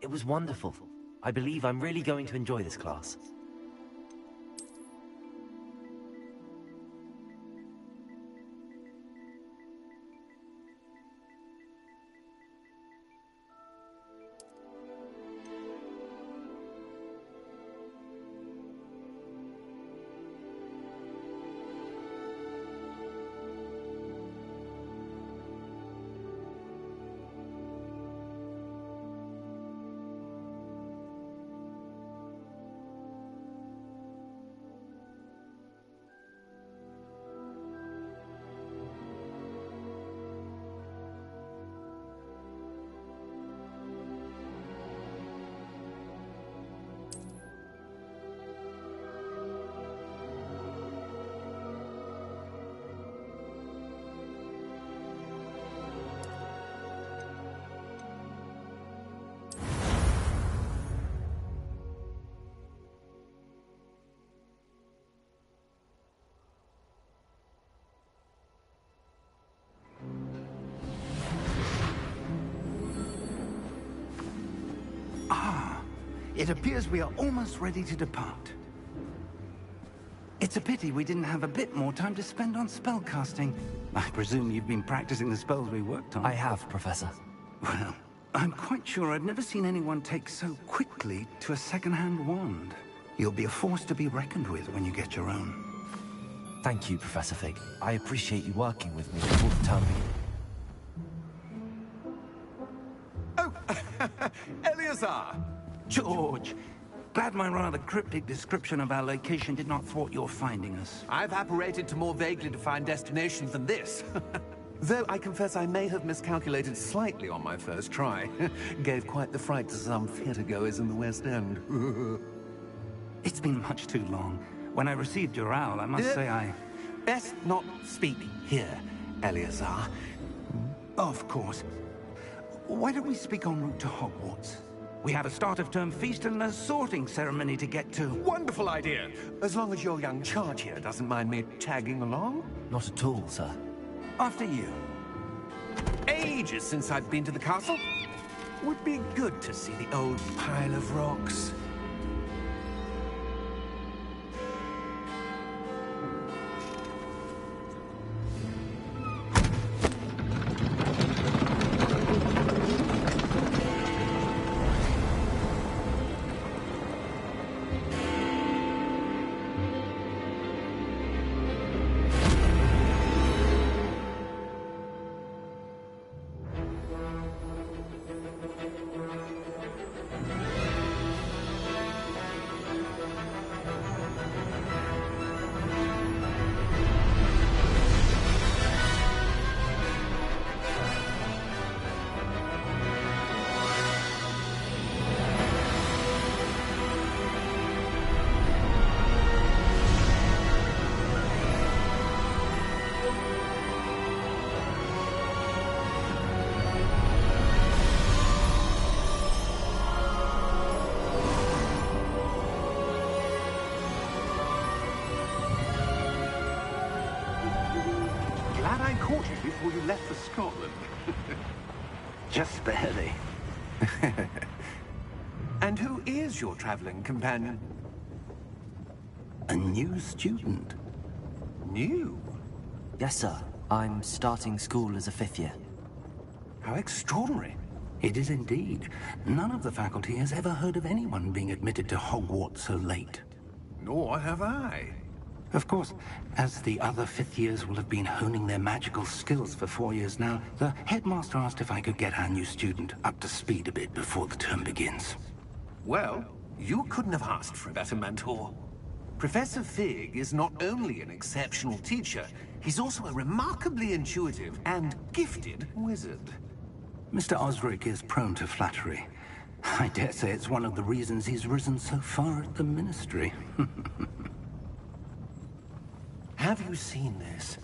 It was wonderful. I believe I'm really going to enjoy this class. It appears we are almost ready to depart. It's a pity we didn't have a bit more time to spend on spellcasting. I presume you've been practicing the spells we worked on. I have, Professor. Well, I'm quite sure I've never seen anyone take so quickly to a second-hand wand. You'll be a force to be reckoned with when you get your own. Thank you, Professor Fig. I appreciate you working with me before the term begins. Oh, Eleazar! George! Glad my rather cryptic description of our location did not thwart your finding us. I've apparated to more vaguely defined destinations than this. Though I confess I may have miscalculated slightly on my first try. Gave quite the fright to some theatergoers in the West End. It's been much too long. When I received your owl, I must say I... Best not speak here, Eleazar. Of course. Why don't we speak en route to Hogwarts? We have a start-of-term feast and a sorting ceremony to get to. Wonderful idea! As long as your young charge here doesn't mind me tagging along. Not at all, sir. After you. Ages since I've been to the castle. Would be good to see the old pile of rocks. Caught you before you left for Scotland. Just barely. And who is your traveling companion? A new student. New? Yes, sir. I'm starting school as a 5th year. How extraordinary. It is indeed. None of the faculty has ever heard of anyone being admitted to Hogwarts so late. Nor have I. Of course, as the other 5th years will have been honing their magical skills for 4 years now, the headmaster asked if I could get our new student up to speed a bit before the term begins. Well, you couldn't have asked for a better mentor. Professor Fig is not only an exceptional teacher, he's also a remarkably intuitive and gifted wizard. Mr. Osric is prone to flattery. I dare say it's one of the reasons he's risen so far at the Ministry. Have you seen this?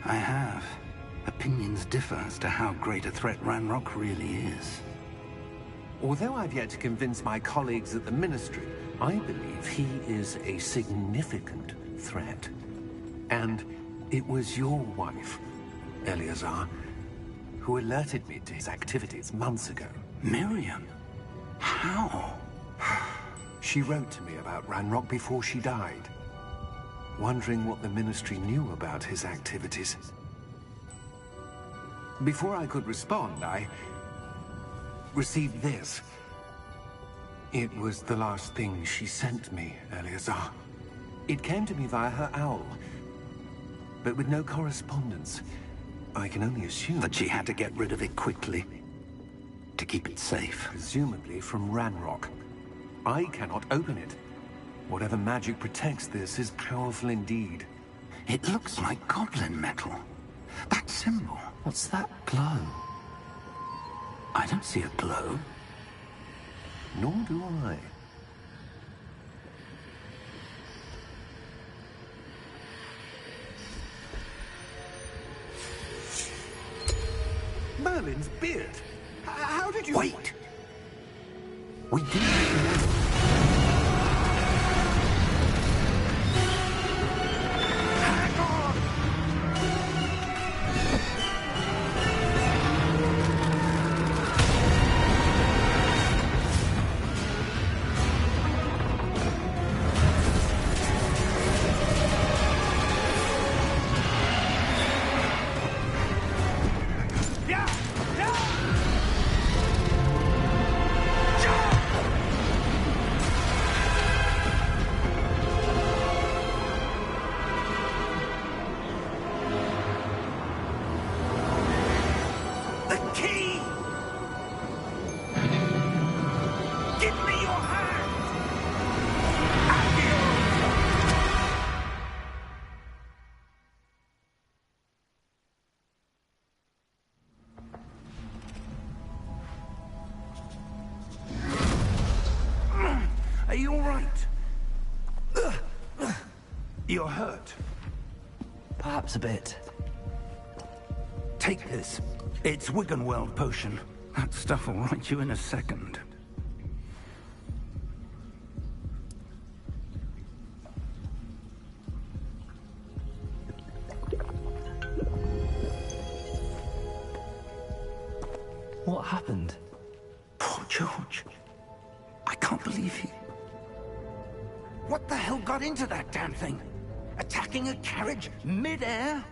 I have. Opinions differ as to how great a threat Ranrock really is. Although I've yet to convince my colleagues at the Ministry, I believe he is a significant threat. And it was your wife, Eleazar, who alerted me to his activities months ago. Miriam? How? She wrote to me about Ranrock before she died, wondering what the Ministry knew about his activities. Before I could respond, I received this. It was the last thing she sent me, Eleazar. It came to me via her owl, but with no correspondence. I can only assume That she had to get rid of it quickly, to keep it safe. presumably from Ranrock. I cannot open it. Whatever magic protects this is powerful indeed. It looks like goblin metal. That symbol. What's that glow? I don't see a glow. Nor do I. Merlin's beard. How did you... Wait! We didn't know. Hang on! Yeah! Yeah! The key! Give me your hand! Are you all right? You're hurt. Perhaps a bit. Take this. It's Wiggenweld potion. That stuff will right you in a second. What happened? Poor George. I can't believe he... What the hell got into that damn thing? Attacking a carriage mid-air?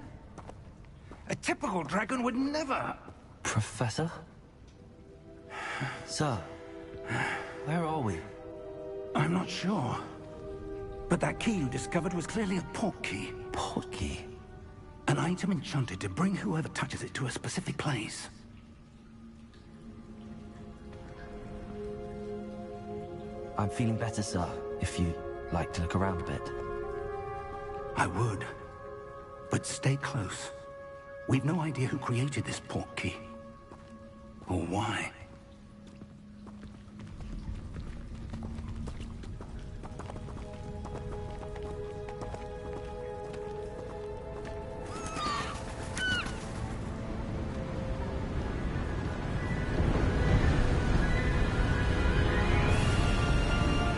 A typical dragon would never... Professor? Sir, where are we? I'm not sure. But that key you discovered was clearly a port key. Port key? An item enchanted to bring whoever touches it to a specific place. I'm feeling better, sir, if you'd like to look around a bit. I would. But stay close. We've no idea who created this port key. Or why.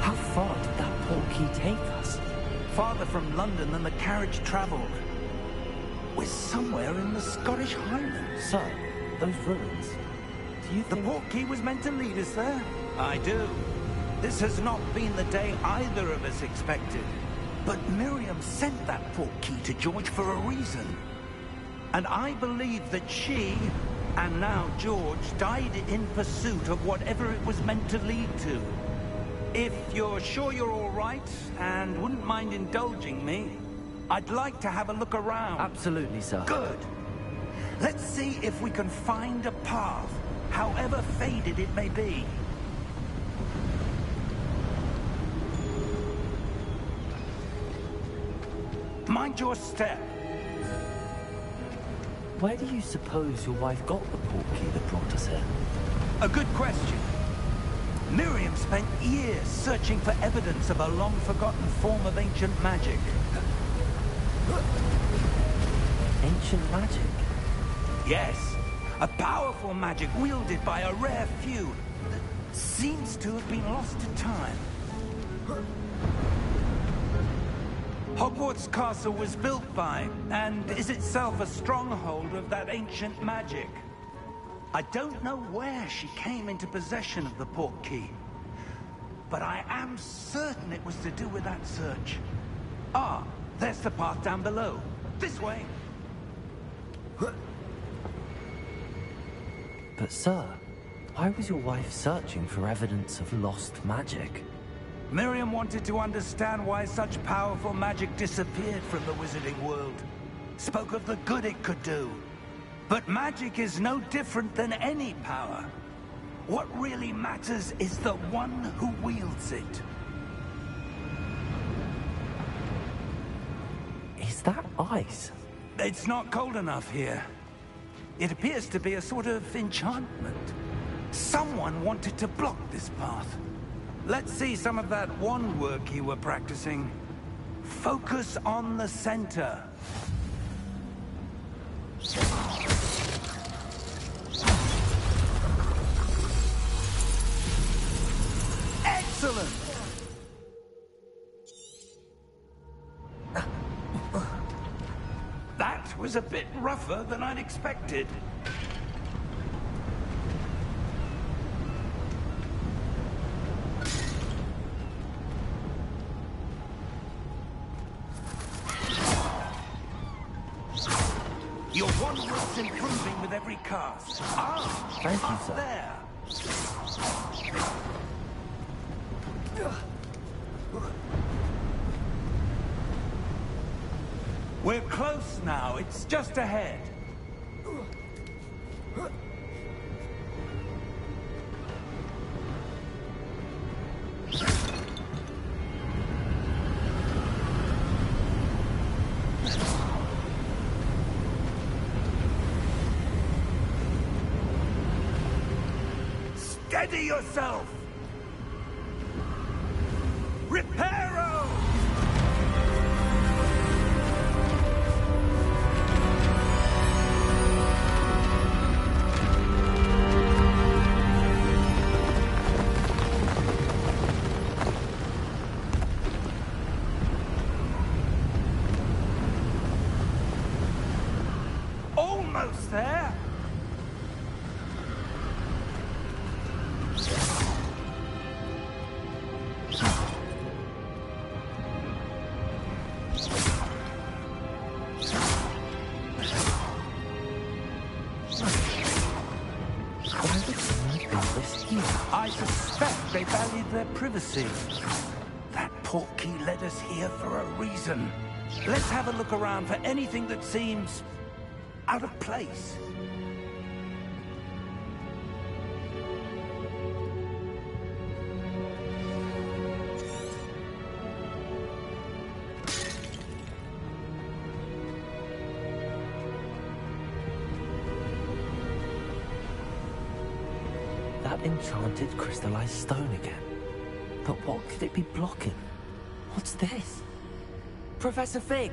How far did that port key take us? Farther from London than the carriage traveled. We're somewhere in the Scottish Highlands. Sir, those ruins. Do you The think... port key was meant to lead us there? I do. This has not been the day either of us expected. But Miriam sent that port key to George for a reason. And I believe that she, and now George, died in pursuit of whatever it was meant to lead to. If you're sure you're all right, and wouldn't mind indulging me, I'd like to have a look around. Absolutely, sir. Good. Let's see if we can find a path, however faded it may be. Mind your step. Where do you suppose your wife got the port key that brought us here? A good question. Miriam spent years searching for evidence of a long-forgotten form of ancient magic. Ancient magic? Yes, a powerful magic wielded by a rare few that seems to have been lost to time. Hogwart's castle was built by, and is itself a stronghold of that ancient magic. I don't know where she came into possession of the portkey, but I am certain it was to do with that search. Ah, there's the path down below. This way. But sir, why was your wife searching for evidence of lost magic? Miriam wanted to understand why such powerful magic disappeared from the wizarding world. Spoke of the good it could do. But magic is no different than any power. What really matters is the one who wields it. Is that ice? It's not cold enough here. It appears to be a sort of enchantment. Someone wanted to block this path. Let's see some of that wand work you were practicing. Focus on the center. Excellent! That was a bit rougher than I'd expected. Your wand work's improving with every cast. Ah, Thank you, up sir. there. We're close now. It's just ahead. Steady yourself! Reparo! Almost there! I suspect they valued their privacy. That portkey led us here for a reason. Let's have a look around for anything that seems out of place. That enchanted crystallized stone again. But what could it be blocking? What's this? Professor Fig!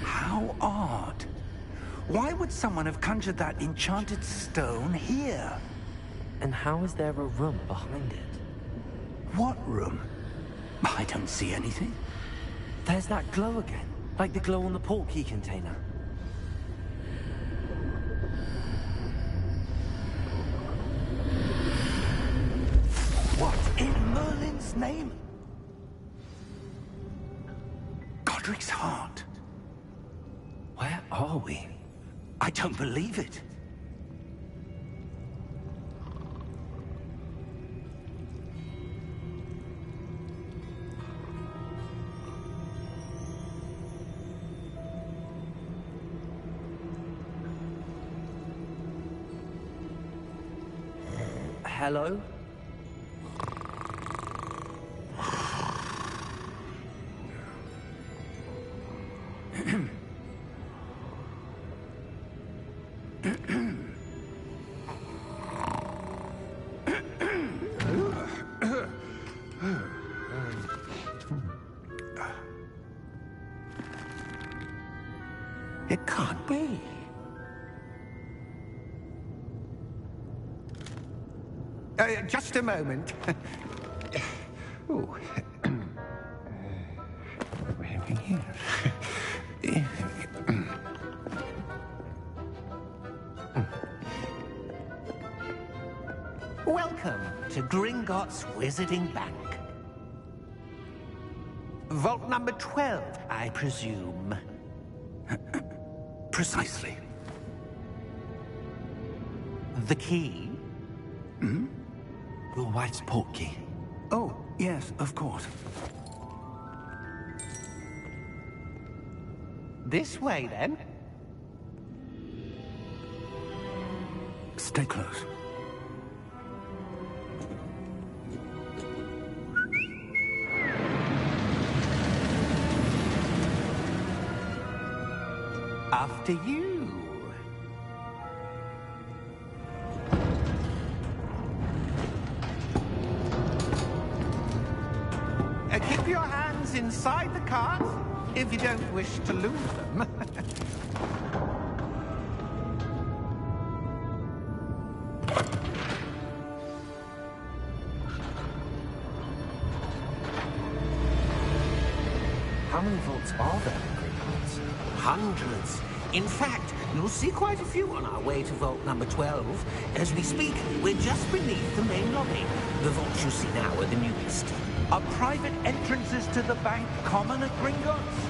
How odd. Why would someone have conjured that enchanted stone here? And how is there a room behind it? What room? I don't see anything. There's that glow again, like the glow on the portkey container. What in Merlin's name? Godric's heart. Where are we? I don't believe it. Hello? It can't be. just a moment. Oh. Where are we here? Welcome to Gringotts Wizarding Bank. Vault number 12, I presume. Precisely. The key? Hmm? Your wife's portkey. Oh, yes, of course. This way, then. Stay close. After you. Keep your hands inside the cart if you don't wish to lose them. How many vaults are there in Gringotts? Hundreds. In fact, you'll see quite a few on our way to vault number 12. As we speak, we're just beneath the main lobby. The vaults you see now are the newest. Are private entrances to the bank common at Gringotts?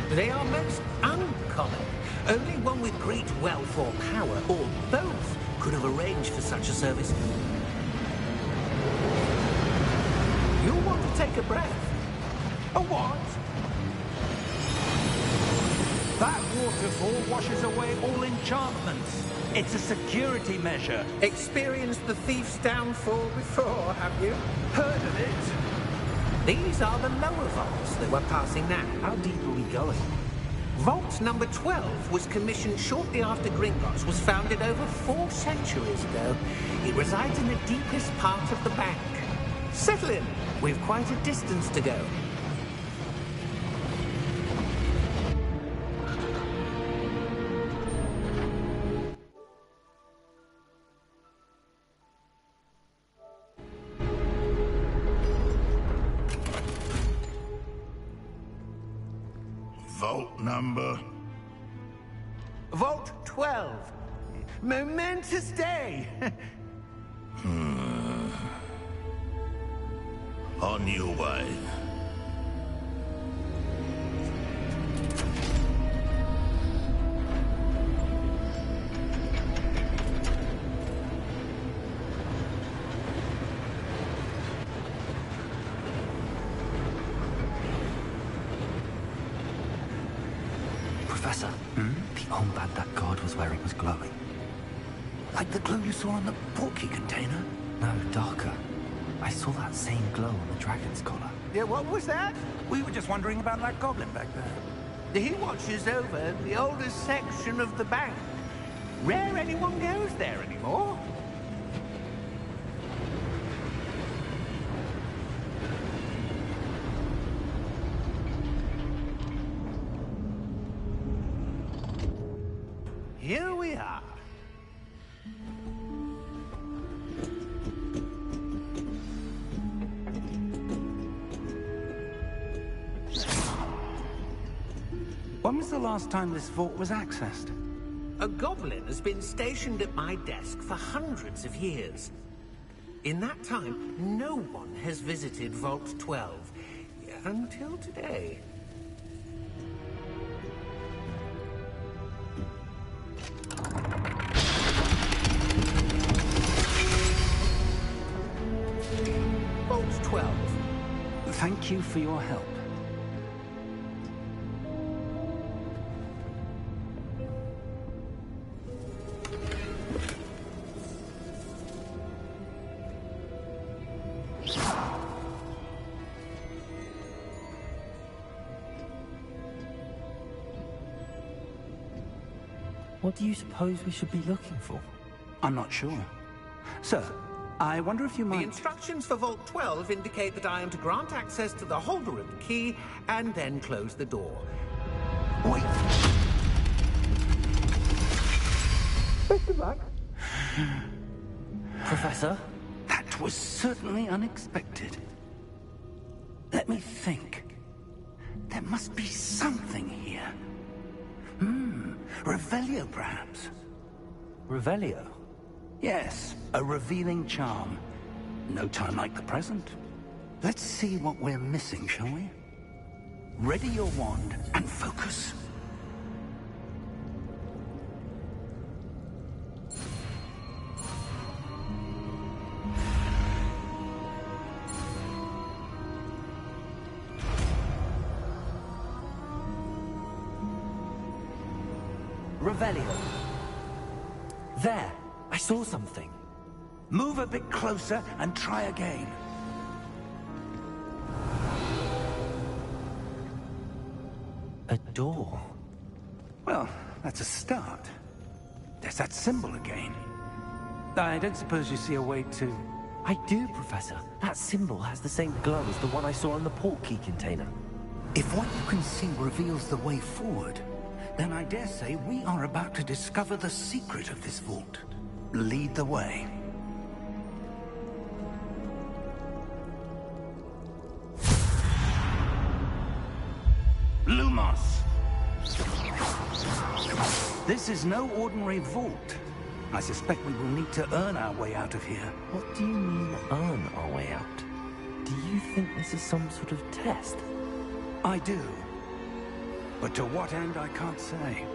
They are most uncommon. Only one with great wealth or power, or both, could have arranged for such a service. You'll want to take a breath. A what? That waterfall washes away all enchantments. It's a security measure. Experienced the thief's downfall before, have you? Heard of it? These are the lower vaults that we're passing now. How deep are we going? Vault number 12 was commissioned shortly after Gringotts was founded over 4 centuries ago. It resides in the deepest part of the bank. Settle in. We've quite a distance to go. Vault number? Vault 12. Momentous day. On your way. Professor, the armband that guard was wearing was glowing. Like the glow you saw on the portkey container? No, darker. I saw that same glow on the dragon's collar. Yeah, what was that? We were just wondering about that goblin back there. He watches over the oldest section of the bank. Rare anyone goes there anymore. Here we are. When was the last time this vault was accessed? A goblin has been stationed at my desk for hundreds of years. In that time, no one has visited Vault 12. Until today. Vault 12. Thank you for your help. What do you suppose we should be looking for? I'm not sure. Sir, I wonder if you The might... instructions for Vault 12 indicate that I am to grant access to the holder of the key and then close the door. Wait. Best of luck. Professor? That That was certainly unexpected. Let me think. There must be something here. Revelio, perhaps? Revelio? Yes, a revealing charm. No time like the present. Let's see what we're missing, shall we? Ready your wand and focus. Revelio. There, I saw something. Move a bit closer and try again. A door. Well, that's a start. There's that symbol again. I don't suppose you see a way to... I do, Professor. That symbol has the same glow as the one I saw on the portkey container. If what you can see reveals the way forward, then I dare say we are about to discover the secret of this vault. Lead the way. Lumos! This is no ordinary vault. I suspect we will need to earn our way out of here. What do you mean, earn our way out? Do you think this is some sort of test? I do. But to what end, I can't say.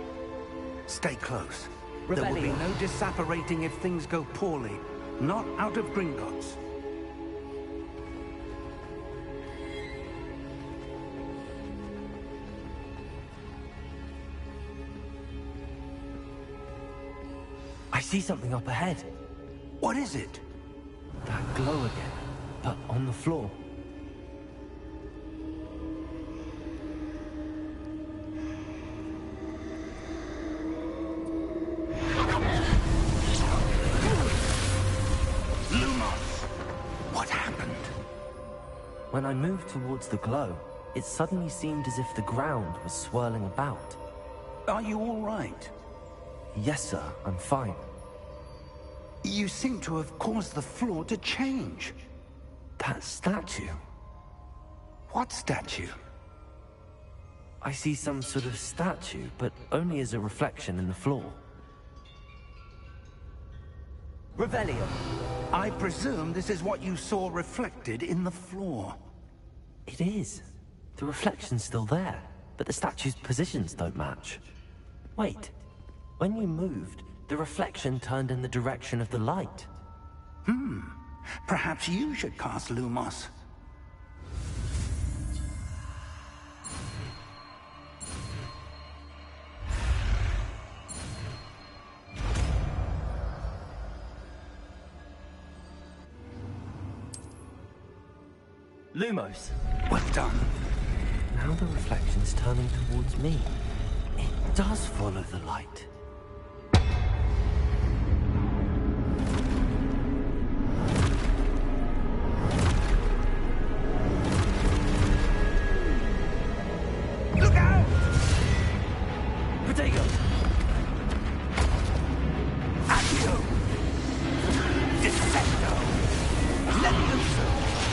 Stay close. There will be no disapparating if things go poorly. Not out of Gringotts. I see something up ahead. What is it? That glow again, but on the floor. When I moved towards the glow, it suddenly seemed as if the ground was swirling about. Are you all right? Yes, sir, I'm fine. You seem to have caused the floor to change. That statue? What statue? I see some sort of statue, but only as a reflection in the floor. Revelio. I presume this is what you saw reflected in the floor. It is. The reflection's still there, but the statue's positions don't match. Wait. When you moved, the reflection turned in the direction of the light. Perhaps you should cast Lumos. Lumos. Well done. Now the reflection's turning towards me. It does follow the light. Look out! Protego! Accio! Descendo! Levioso!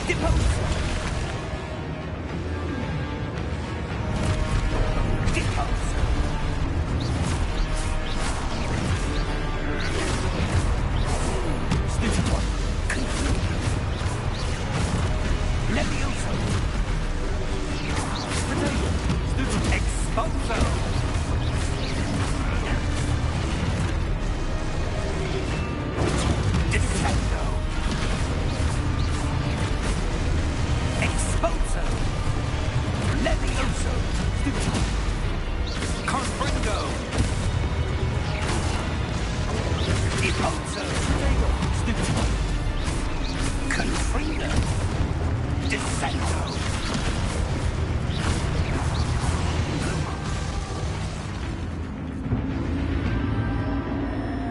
Deposo!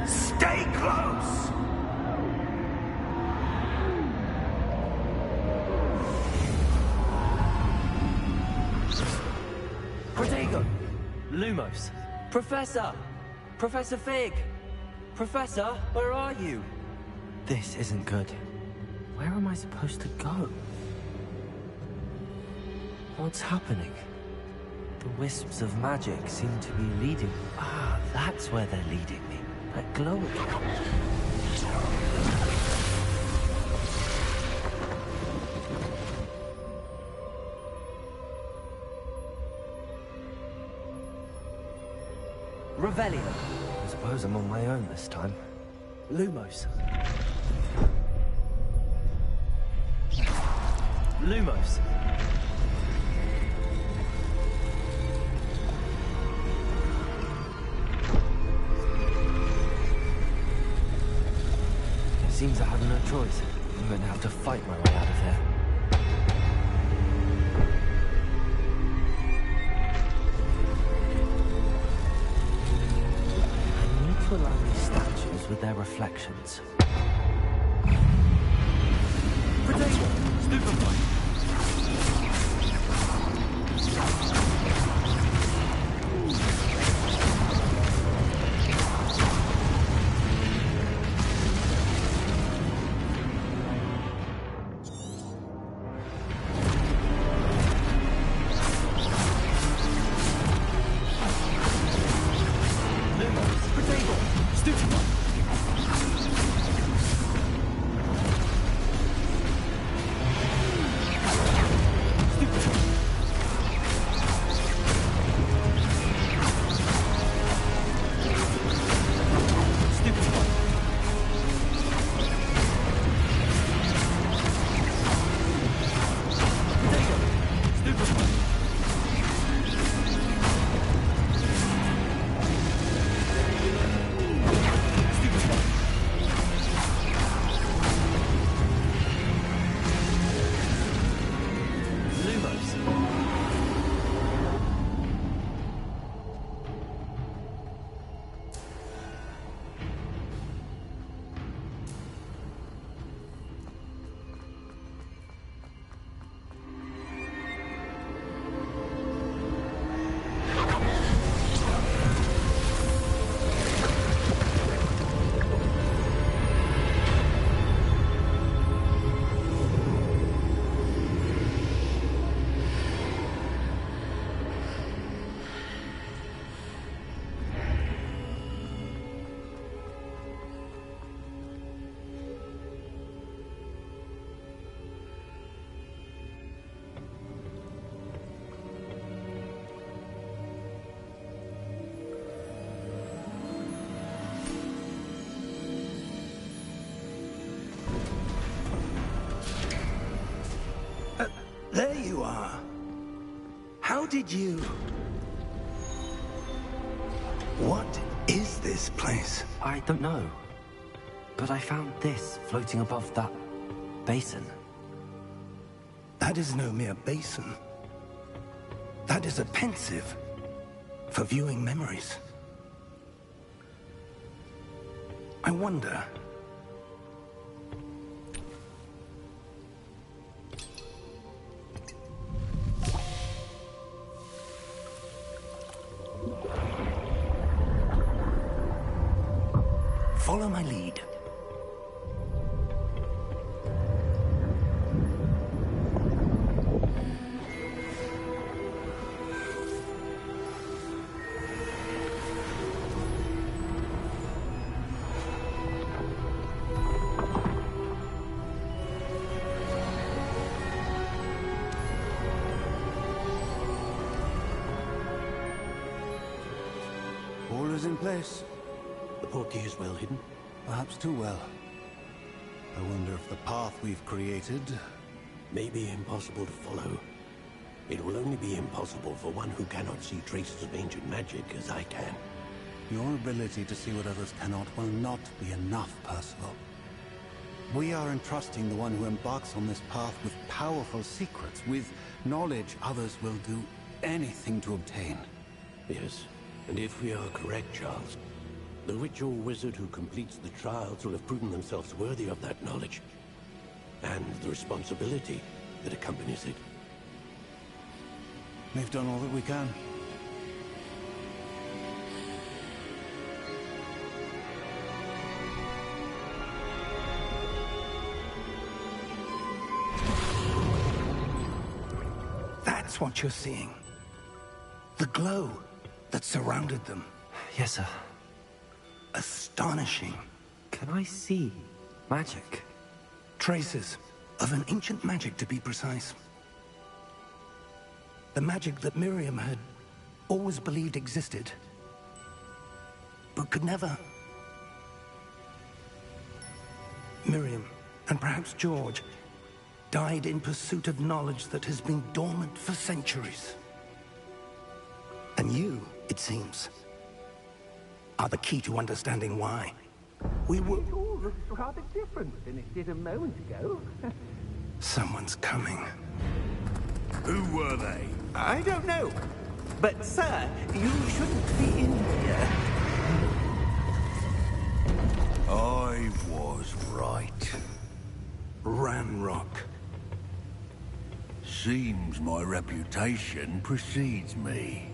Stay close! Protego! Lumos! Professor! Professor Fig! Professor, where are you? This isn't good. Where am I supposed to go? What's happening? The wisps of magic seem to be leading... Ah, that's where they're leading me. That glow again. Revelio. I suppose I'm on my own this time. Lumos. Lumos. It seems I have no choice. I'm going to have to fight my way out of here. I need to align these statues with their reflections. Potato! Stupefy! There you are. How did you... What is this place? I don't know. But I found this floating above that basin. That is no mere basin. That is a pensive for viewing memories. I wonder... Follow my lead. All is in place. The portkey is well hidden. Perhaps too well. I wonder if the path we've created... May be impossible to follow. It will only be impossible for one who cannot see traces of ancient magic as I can. Your ability to see what others cannot will not be enough, Percival. We are entrusting the one who embarks on this path with powerful secrets, with knowledge others will do anything to obtain. Yes, and if we are correct, Charles, the witch or wizard who completes the trials will have proven themselves worthy of that knowledge, and the responsibility that accompanies it. We've done all that we can. That's what you're seeing. The glow that surrounded them. Yes, sir. Astonishing. Can I see magic? Traces of an ancient magic, to be precise. The magic that Miriam had always believed existed, but could never. Miriam, and perhaps George, died in pursuit of knowledge that has been dormant for centuries. And you, it seems, are the key to understanding why. We were... It all looks rather different than it did a moment ago. Someone's coming. Who were they? I don't know. But, sir, you shouldn't be in here. I was right. Ramrock. Seems my reputation precedes me.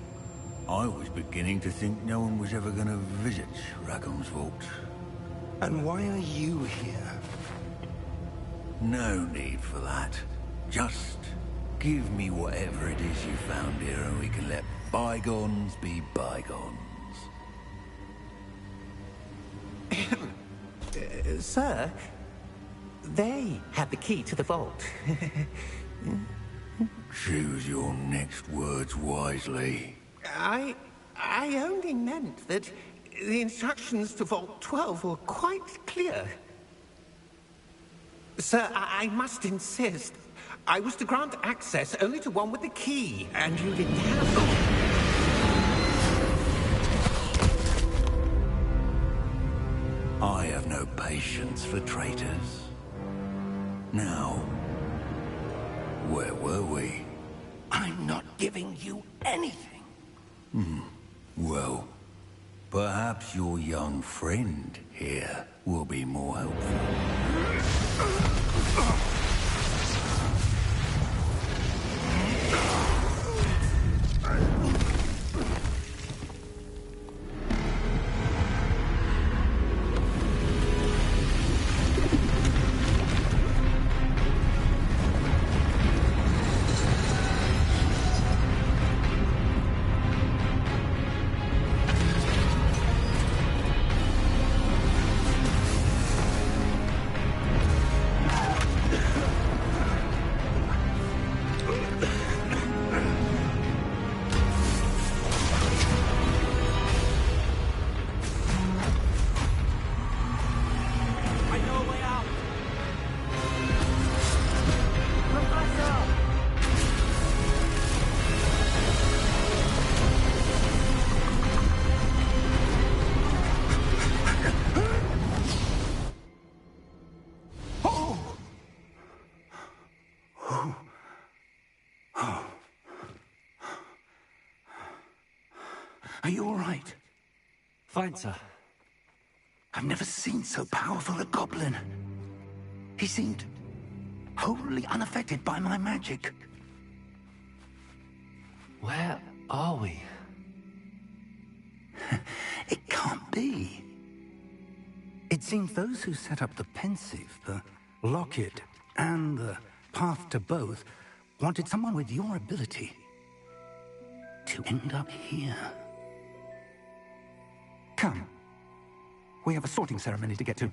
I was beginning to think no one was ever going to visit Rackham's vault. And why are you here? No need for that. Just give me whatever it is you found here and we can let bygones be bygones. Sir, they had the key to the vault. Choose your next words wisely. I only meant that the instructions to Vault 12 were quite clear. Sir, I must insist. I was to grant access only to one with the key, and you didn't have it. I have no patience for traitors. Now, where were we? I'm not giving you anything. Well, perhaps your young friend here will be more helpful. Are you all right? Fine, sir. I've never seen so powerful a goblin. He seemed wholly unaffected by my magic. Where are we? It can't be. It seems those who set up the pensive, the locket, and the path to both wanted someone with your ability to end up here. Come. We have a sorting ceremony to get to.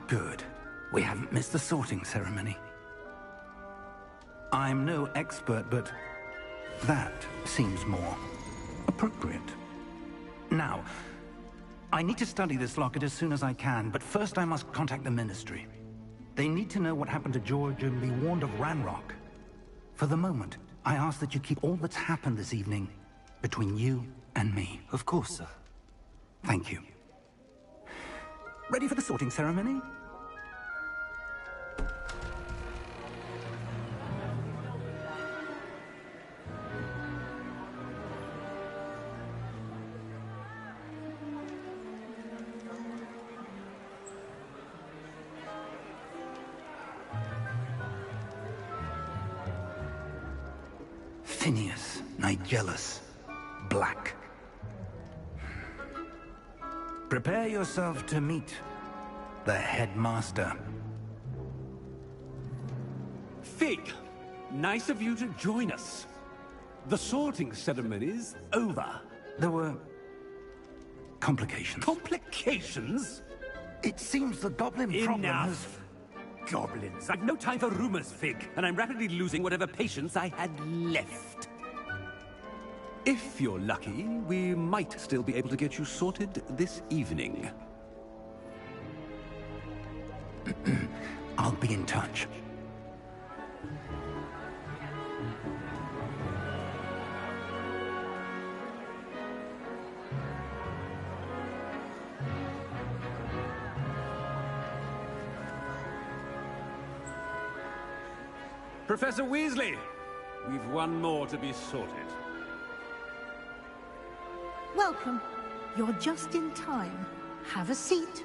good. We haven't missed the sorting ceremony. I'm no expert, but that seems more appropriate. Now, I need to study this locket as soon as I can, but first I must contact the Ministry. They need to know what happened to George and be warned of Ranrock. For the moment, I ask that you keep all that's happened this evening between you and me. Of course, sir. Thank you. Ready for the sorting ceremony? Phineas, Nigellus, Black. Prepare yourself to meet the headmaster. Fig, nice of you to join us. The sorting ceremony's over. There were complications. Complications? It seems the goblin problem has... Enough! Goblins. I've no time for rumors, Fig, and I'm rapidly losing whatever patience I had left. If you're lucky, we might still be able to get you sorted this evening. I'll be in touch. Professor Weasley, we've one more to be sorted. Welcome. You're just in time. Have a seat.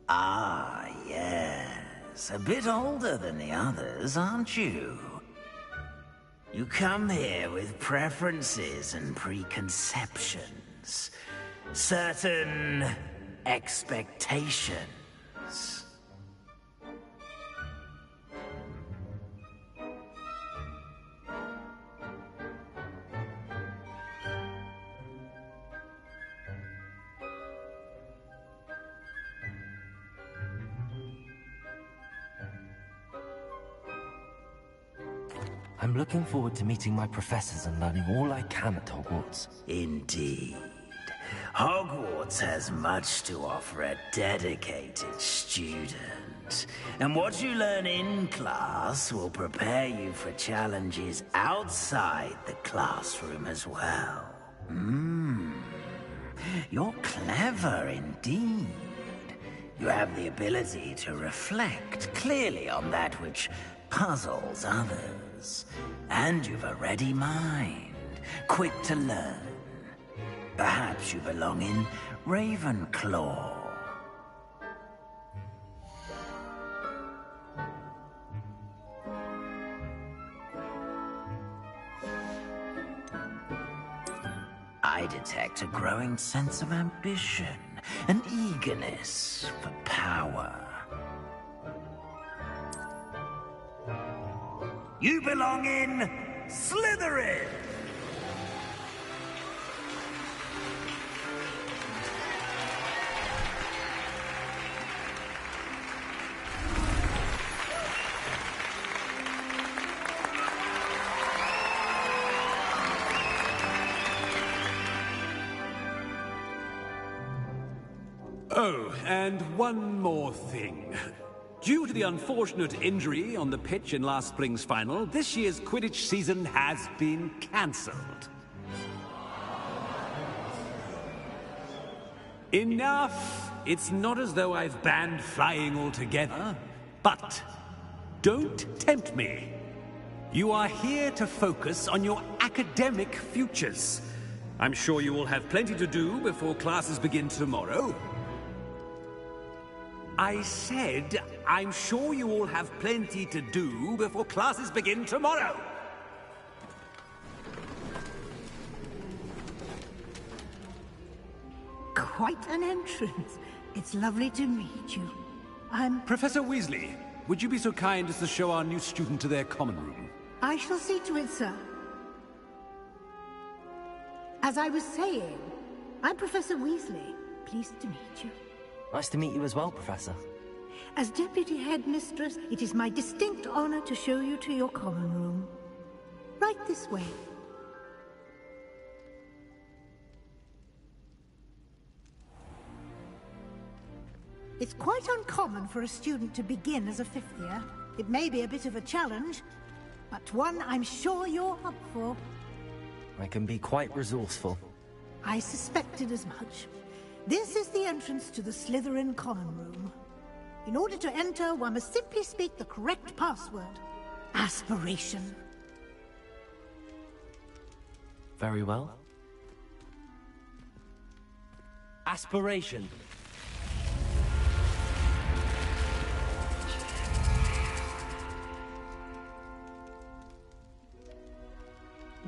Ah, yes. A bit older than the others, aren't you? You come here with preferences and preconceptions. Certain expectations. I'm looking forward to meeting my professors and learning all I can at Hogwarts. Indeed. Hogwarts has much to offer a dedicated student. And what you learn in class will prepare you for challenges outside the classroom as well. You're clever indeed. You have the ability to reflect clearly on that which puzzles others. And you've a ready mind, quick to learn. Perhaps you belong in Ravenclaw. I detect a growing sense of ambition, an eagerness for power. You belong in Slytherin! Oh, and one more thing. Due to the unfortunate injury on the pitch in last spring's final, this year's Quidditch season has been cancelled. Enough! It's not as though I've banned flying altogether, but don't tempt me. You are here to focus on your academic futures. I'm sure you will have plenty to do before classes begin tomorrow. I said, I'm sure you all have plenty to do before classes begin tomorrow. Quite an entrance. It's lovely to meet you. I'm... Professor Weasley, would you be so kind as to show our new student to their common room? I shall see to it, sir. As I was saying, I'm Professor Weasley. Pleased to meet you. Nice to meet you as well, Professor. As Deputy Headmistress, it is my distinct honor to show you to your common room. Right this way. It's quite uncommon for a student to begin as a fifth year. It may be a bit of a challenge, but one I'm sure you're up for. I can be quite resourceful. I suspected as much. This is the entrance to the Slytherin common room. In order to enter, one must simply speak the correct password. Aspiration. Very well. Aspiration.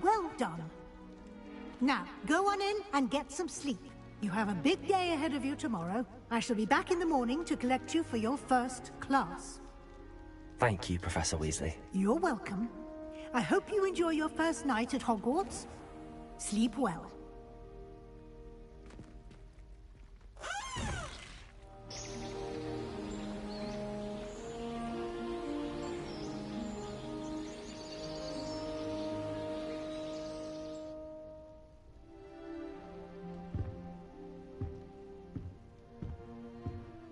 Well done. Now, go on in and get some sleep. You have a big day ahead of you tomorrow. I shall be back in the morning to collect you for your first class. Thank you, Professor Weasley. You're welcome. I hope you enjoy your first night at Hogwarts. Sleep well.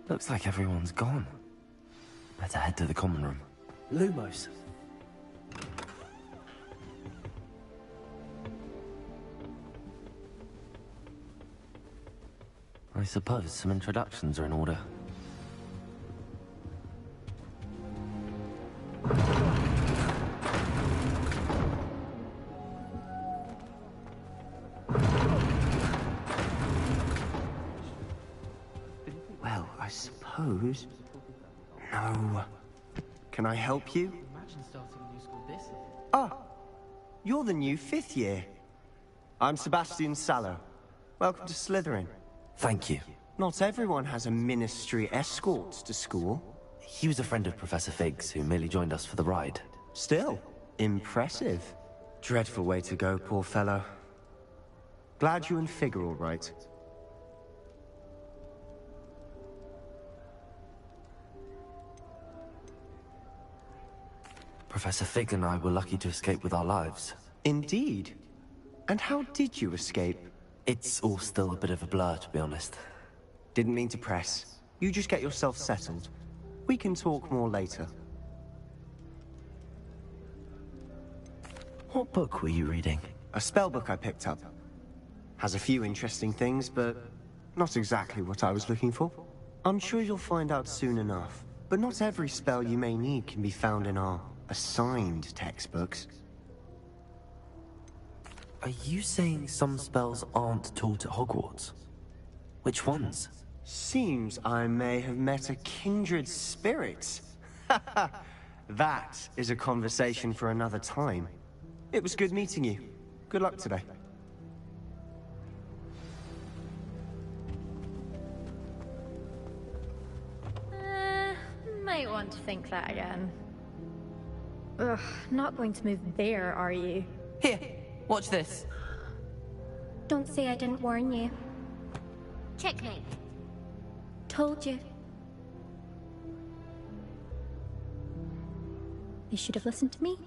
Looks like everyone's gone. Better head to the common room. Lumos. I suppose some introductions are in order. Well, I suppose... No. Can I help you? Ah, you're the new fifth year. I'm Sebastian Sallow. Welcome to Slytherin. Thank you. Not everyone has a ministry escort to school. He was a friend of Professor Fig's who merely joined us for the ride. Still, impressive. Dreadful way to go, poor fellow. Glad you and Fig are all right. Professor Fig and I were lucky to escape with our lives. Indeed. And how did you escape? It's all still a bit of a blur, to be honest. Didn't mean to press. You just get yourself settled. We can talk more later. What book were you reading? A spell book I picked up. Has a few interesting things, but not exactly what I was looking for. I'm sure you'll find out soon enough. But not every spell you may need can be found in our assigned textbooks. Are you saying some spells aren't taught at Hogwarts? Which ones? Seems I may have met a kindred spirit. That is a conversation for another time. It was good meeting you. Good luck today. Might want to think that again. Ugh, not going to move there, are you? Here, watch this. Don't say I didn't warn you. Checkmate. Told you. You should have listened to me.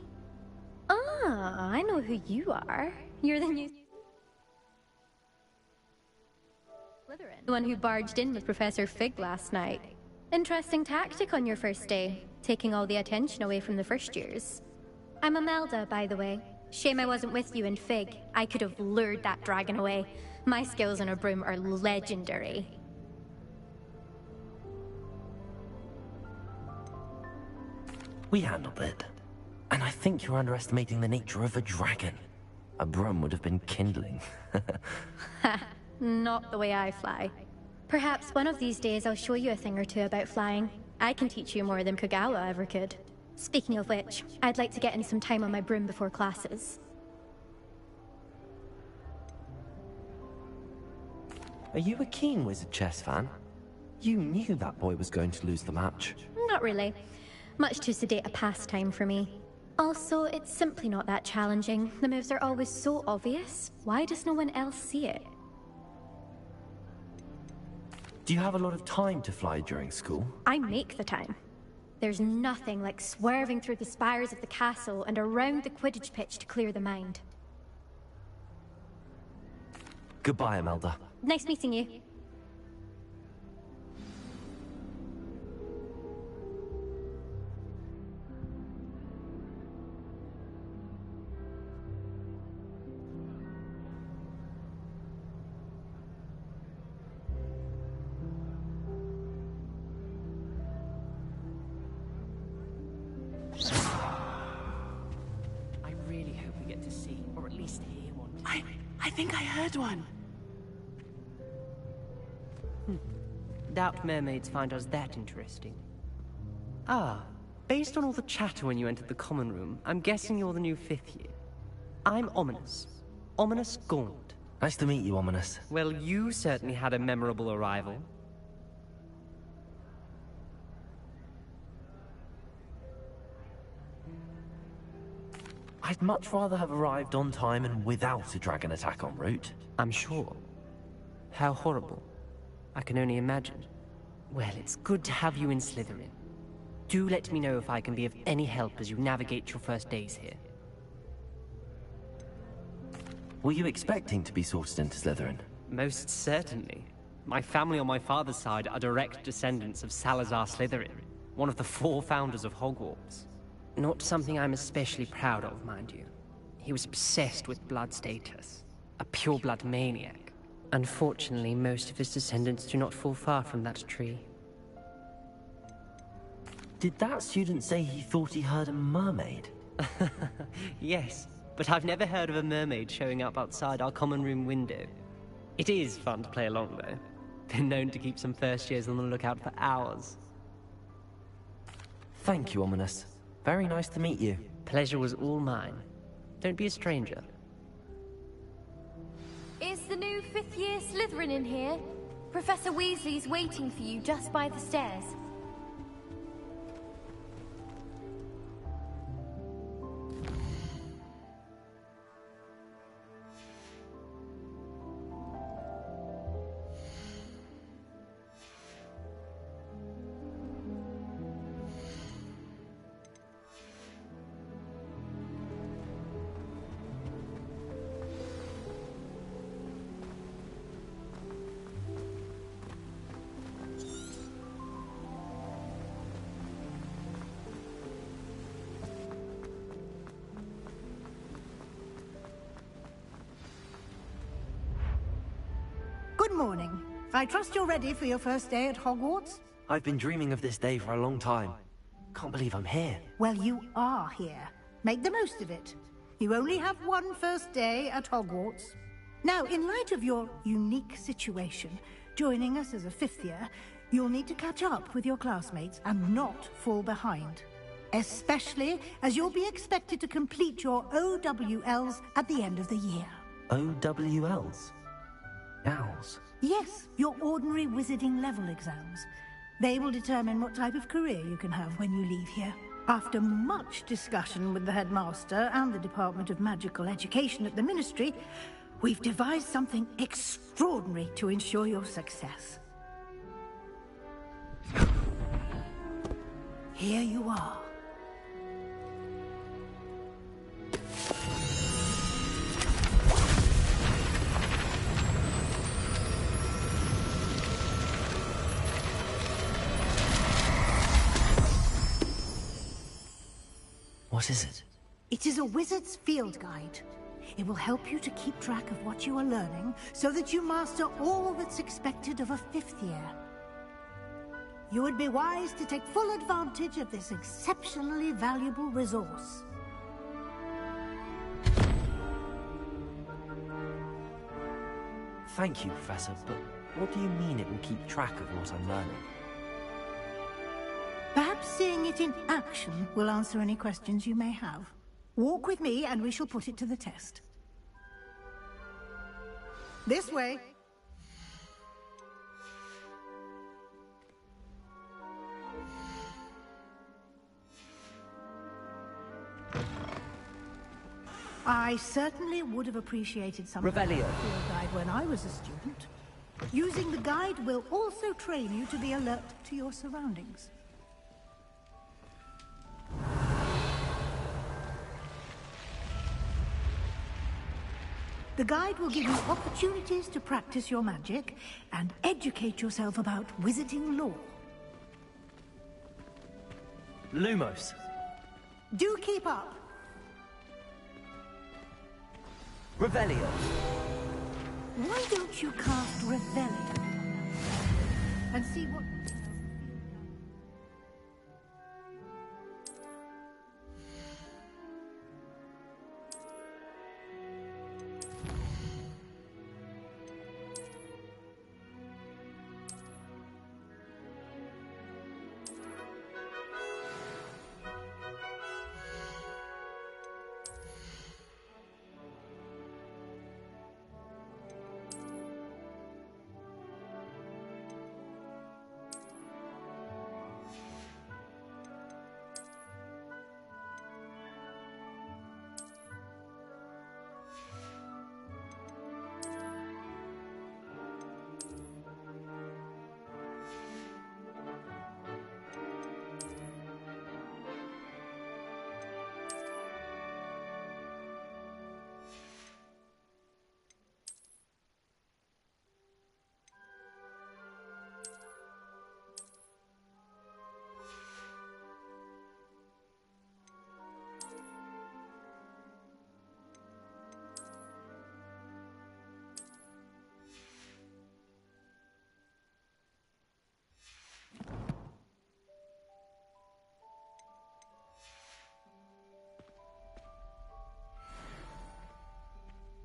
Ah, I know who you are. You're the new Slytherin. The one who barged in with Professor Fig last night. Interesting tactic on your first day, taking all the attention away from the first years. I'm Imelda, by the way. Shame I wasn't with you in Fig. I could have lured that dragon away. My skills on a broom are legendary. We handled it. And I think you're underestimating the nature of a dragon. A broom would have been kindling. Ha, not the way I fly. Perhaps one of these days I'll show you a thing or two about flying. I can teach you more than Kagawa ever could. Speaking of which, I'd like to get in some time on my broom before classes. Are you a keen Wizard chess fan? You knew that boy was going to lose the match. Not really. Much too sedate a pastime for me. Also, it's simply not that challenging. The moves are always so obvious. Why does no one else see it? Do you have a lot of time to fly during school? I make the time. There's nothing like swerving through the spires of the castle and around the Quidditch pitch to clear the mind. Goodbye, Imelda. Nice meeting you. I really hope we get to see, or at least hear one. I think I heard one. Doubt mermaids find us that interesting. Ah, based on all the chatter when you entered the common room, I'm guessing you're the new 5th year. I'm Ominous. Ominous Gaunt. Nice to meet you, Ominous. Well, you certainly had a memorable arrival. I'd much rather have arrived on time and without a dragon attack en route. I'm sure. How horrible. I can only imagine. Well, it's good to have you in Slytherin. Do let me know if I can be of any help as you navigate your first days here. Were you expecting to be sorted into Slytherin? Most certainly. My family on my father's side are direct descendants of Salazar Slytherin, one of the 4 founders of Hogwarts. Not something I'm especially proud of, mind you. He was obsessed with blood status. A pure-blood maniac. Unfortunately, most of his descendants do not fall far from that tree. Did that student say he thought he heard a mermaid? Yes, but I've never heard of a mermaid showing up outside our common room window. It is fun to play along, though. Been known to keep some first years on the lookout for hours. Thank you, Ominous. Very nice to meet you. Pleasure was all mine. Don't be a stranger. Is the new 5th year Slytherin in here? Professor Weasley's waiting for you just by the stairs. Good morning. I trust you're ready for your first day at Hogwarts? I've been dreaming of this day for a long time. Can't believe I'm here. Well, you are here. Make the most of it. You only have one first day at Hogwarts. Now, in light of your unique situation, joining us as a 5th year, you'll need to catch up with your classmates and not fall behind. Especially as you'll be expected to complete your OWLs at the end of the year. OWLs? Owls? Yes, your ordinary wizarding level exams. They will determine what type of career you can have when you leave here. After much discussion with the headmaster and the Department of Magical Education at the Ministry, we've devised something extraordinary to ensure your success. Here you are. What is it? It is a wizard's field guide. It will help you to keep track of what you are learning so that you master all that's expected of a 5th year. You would be wise to take full advantage of this exceptionally valuable resource. Thank you, Professor, but what do you mean it will keep track of what I'm learning? Perhaps seeing it in action will answer any questions you may have. Walk with me and we shall put it to the test. This way. I certainly would have appreciated some Revelio. field guide when I was a student. Using the guide will also train you to be alert to your surroundings. The guide will give you opportunities to practice your magic and educate yourself about wizarding lore. Lumos. Do keep up. Revelio. Why don't you cast Revelio and see what...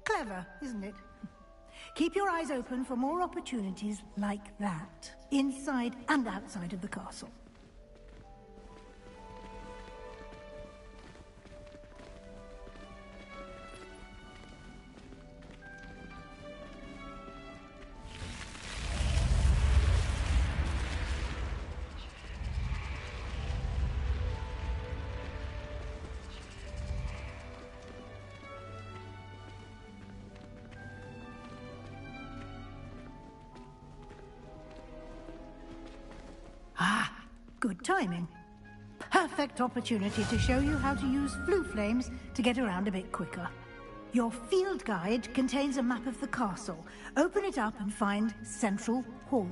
Clever, isn't it? Keep your eyes open for more opportunities like that, inside and outside of the castle. Good timing. Perfect opportunity to show you how to use flue flames to get around a bit quicker. Your field guide contains a map of the castle. Open it up and find Central Hall.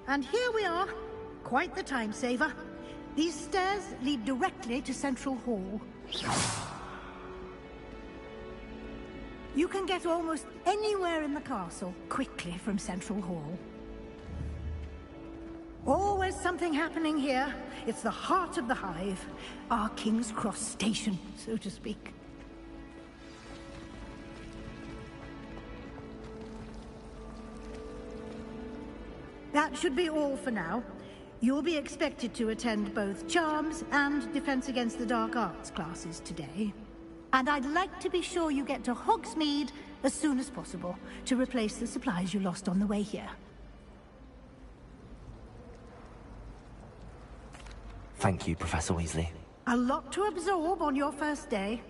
And here we are. Quite the time saver. These stairs lead directly to Central Hall. You can get almost anywhere in the castle quickly from Central Hall. Always something happening here. It's the heart of the Hive. Our King's Cross station, so to speak. That should be all for now. You'll be expected to attend both Charms and Defense Against the Dark Arts classes today. And I'd like to be sure you get to Hogsmeade as soon as possible to replace the supplies you lost on the way here. Thank you, Professor Weasley. A lot to absorb on your first day,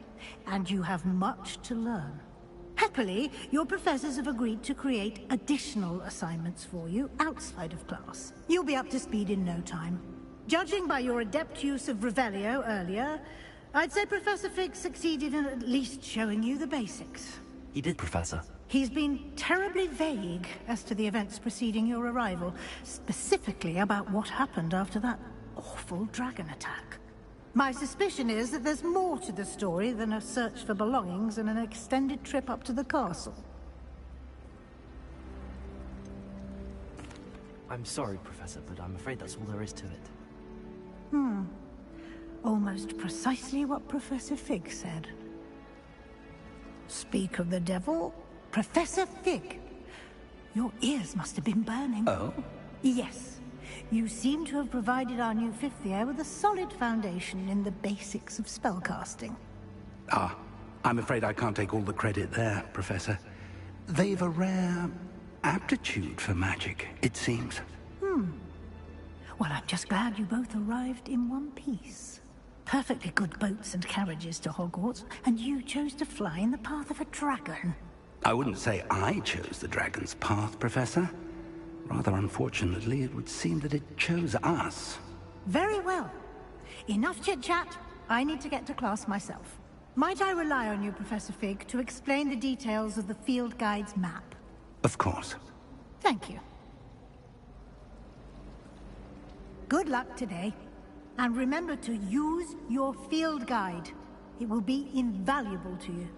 and you have much to learn. Happy Happily, your professors have agreed to create additional assignments for you outside of class. You'll be up to speed in no time. Judging by your adept use of Revelio earlier, I'd say Professor Fig succeeded in at least showing you the basics. He did, Professor. He's been terribly vague as to the events preceding your arrival, specifically about what happened after that awful dragon attack. My suspicion is that there's more to the story than a search for belongings and an extended trip up to the castle. I'm sorry, Professor, but I'm afraid that's all there is to it. Almost precisely what Professor Fig said. Speak of the devil, Professor Fig. Your ears must have been burning. Oh? Yes. You seem to have provided our new fifth year with a solid foundation in the basics of spellcasting. Ah, I'm afraid I can't take all the credit there, Professor. They've a rare aptitude for magic, it seems. Well, I'm just glad you both arrived in one piece. Perfectly good boats and carriages to Hogwarts, and you chose to fly in the path of a dragon. I wouldn't say I chose the dragon's path, Professor. Rather unfortunately, it would seem that it chose us. Very well. Enough chit-chat. I need to get to class myself. Might I rely on you, Professor Fig, to explain the details of the field guide's map? Of course. Thank you. Good luck today. And remember to use your field guide. It will be invaluable to you.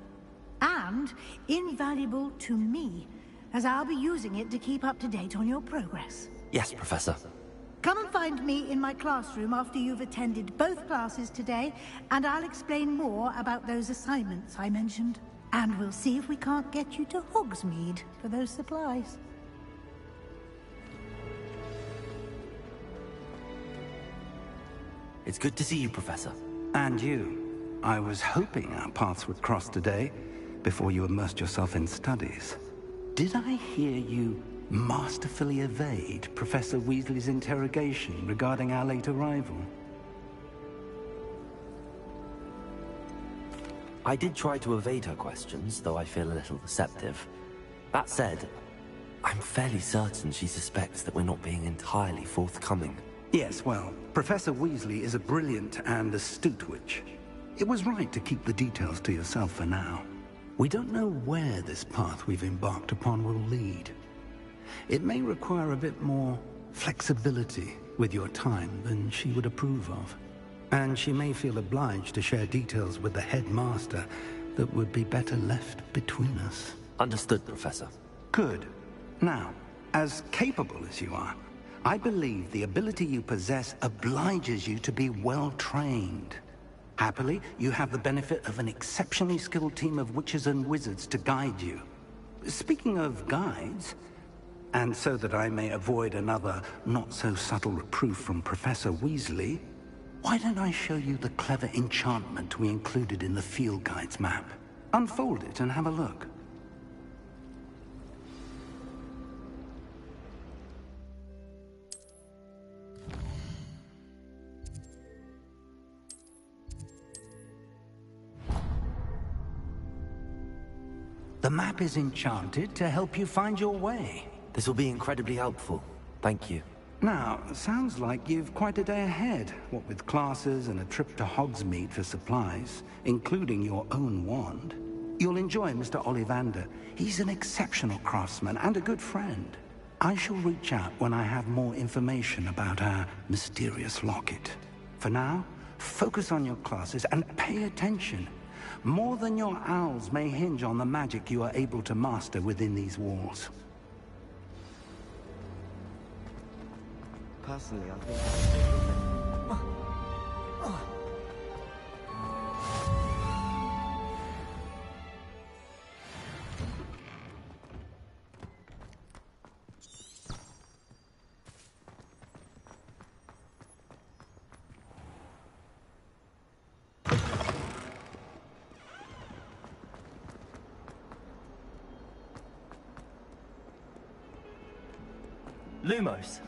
And invaluable to me, as I'll be using it to keep up to date on your progress. Yes, Professor. Come and find me in my classroom after you've attended both classes today, and I'll explain more about those assignments I mentioned. And we'll see if we can't get you to Hogsmeade for those supplies. It's good to see you, Professor. And you. I was hoping our paths would cross today, before you immersed yourself in studies. Did I hear you masterfully evade Professor Weasley's interrogation regarding our late arrival? I did try to evade her questions, though I feel a little deceptive. That said, I'm fairly certain she suspects that we're not being entirely forthcoming. Yes, well, Professor Weasley is a brilliant and astute witch. It was right to keep the details to yourself for now. We don't know where this path we've embarked upon will lead. It may require a bit more flexibility with your time than she would approve of. And she may feel obliged to share details with the headmaster that would be better left between us. Understood, Professor. Good. Now, as capable as you are, I believe the ability you possess obliges you to be well trained. Happily, you have the benefit of an exceptionally skilled team of witches and wizards to guide you. Speaking of guides, and so that I may avoid another not-so-subtle reproof from Professor Weasley, why don't I show you the clever enchantment we included in the field guide's map? Unfold it and have a look. The map is enchanted to help you find your way. This will be incredibly helpful. Thank you. Now, sounds like you've quite a day ahead, what with classes and a trip to Hogsmeade for supplies, including your own wand. You'll enjoy Mr. Ollivander. He's an exceptional craftsman and a good friend. I shall reach out when I have more information about our mysterious locket. For now, focus on your classes and pay attention. More than your owls may hinge on the magic you are able to master within these walls. Personally, I think... Lumos.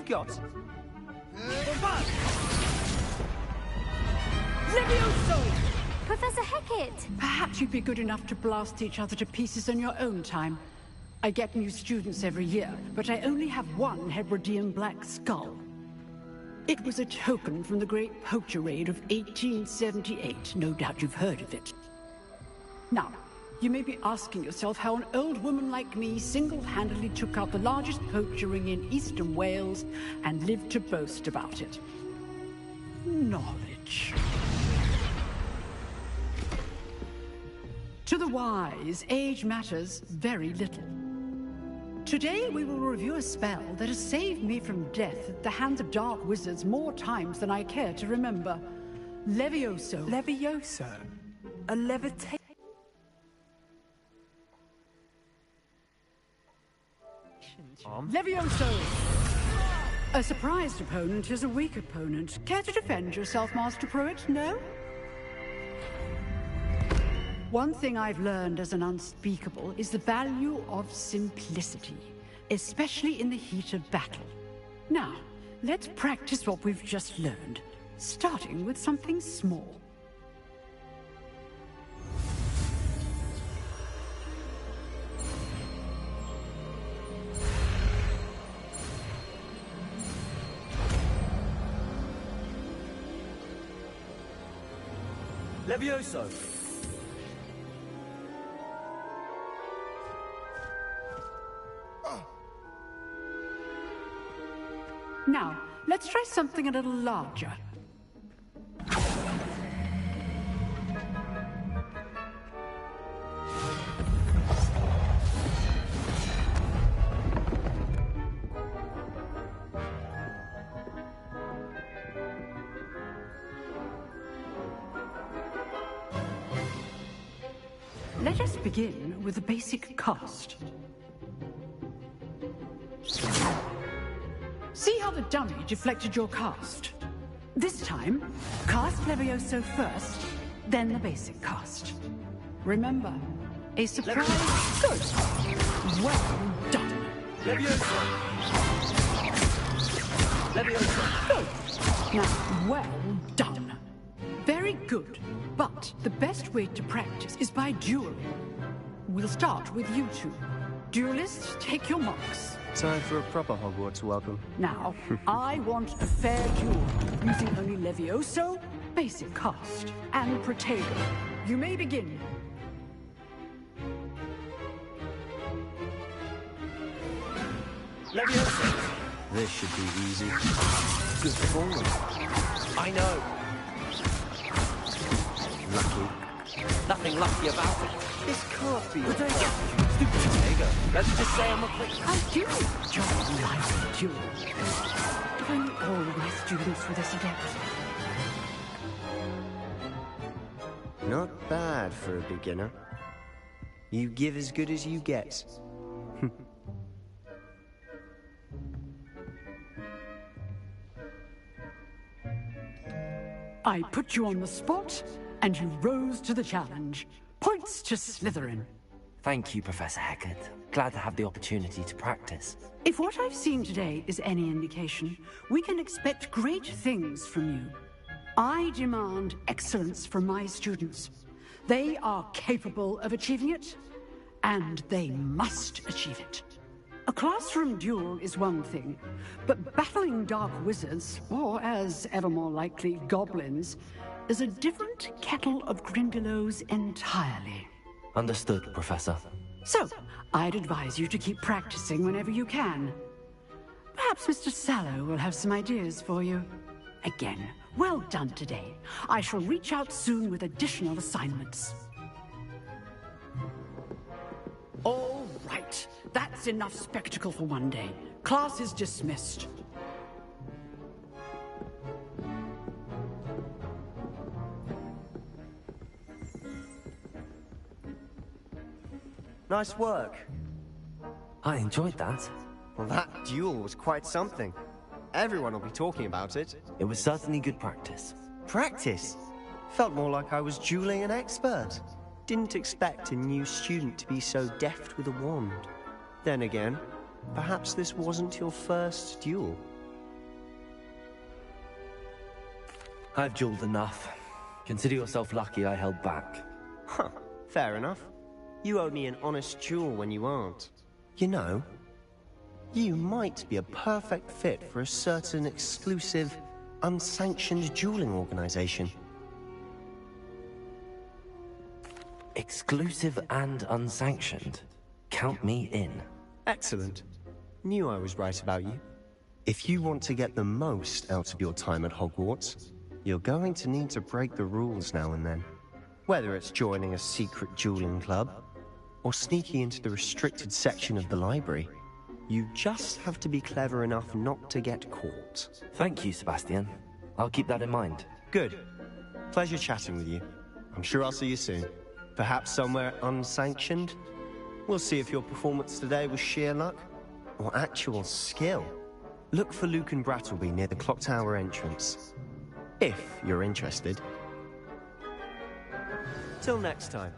got? Levioso! Professor Hecat! Perhaps you'd be good enough to blast each other to pieces in your own time. I get new students every year, but I only have one Hebridean black skull. It was a token from the Great Poacher Raid of 1878. No doubt you've heard of it. Now, you may be asking yourself how an old woman like me single-handedly took out the largest poacher ring in eastern Wales and lived to boast about it. Knowledge. To the wise, age matters very little. Today we will review a spell that has saved me from death at the hands of dark wizards more times than I care to remember. Levioso. Levioso? A levitation? Levioso! A surprised opponent is a weak opponent. Care to defend yourself, Master Pruitt? No? One thing I've learned as an unspeakable is the value of simplicity, especially in the heat of battle. Now, let's practice what we've just learned, starting with something small. Levioso! Now, let's try something a little larger. Let us begin with the basic cast. See how the dummy deflected your cast? This time, cast Levioso first, then the basic cast. Remember, a surprise... Good! Well done! Levioso! Levioso! Good! Now, well done. Very good, but the best way to practice is by dueling. We'll start with you two. Duelists, take your marks. Time for a proper Hogwarts welcome. Now, I want a fair duel, using only Levioso, basic cast, and Protego. You may begin. Levioso! This should be easy. Good form. I know. Lucky. Nothing lucky about it. This can't be... Protego! Stupid Protego! Let's just say I'm a quick... I do enjoy live duel. If only all my students were this adept. Not bad for a beginner. You give as good as you get. I put you on the spot, and you rose to the challenge. Points to Slytherin. Thank you, Professor Hecat. Glad to have the opportunity to practice. If what I've seen today is any indication, we can expect great things from you. I demand excellence from my students. They are capable of achieving it, and they must achieve it. A classroom duel is one thing, but battling dark wizards, or as ever more likely, goblins, is a different kettle of Grindylows entirely. Understood, Professor. So, I'd advise you to keep practicing whenever you can. Perhaps Mr. Sallow will have some ideas for you. Again, well done today. I shall reach out soon with additional assignments. All right. That's enough spectacle for one day. Class is dismissed. Nice work. I enjoyed that. Well, that duel was quite something. Everyone will be talking about it. It was certainly good practice. Practice? Felt more like I was dueling an expert. Didn't expect a new student to be so deft with a wand. Then again, perhaps this wasn't your first duel. I've jeweled enough. Consider yourself lucky I held back. Huh, fair enough. You owe me an honest jewel when you aren't. You know, you might be a perfect fit for a certain exclusive, unsanctioned dueling organization. Exclusive and unsanctioned? Count me in. Excellent. Knew I was right about you. If you want to get the most out of your time at Hogwarts, you're going to need to break the rules now and then. Whether it's joining a secret dueling club, or sneaking into the restricted section of the library, you just have to be clever enough not to get caught. Thank you, Sebastian. I'll keep that in mind. Good. Pleasure chatting with you. I'm sure I'll see you soon. Perhaps somewhere unsanctioned? We'll see if your performance today was sheer luck, or actual skill. Look for Luke and Brattleby near the clock tower entrance. If you're interested. Till next time.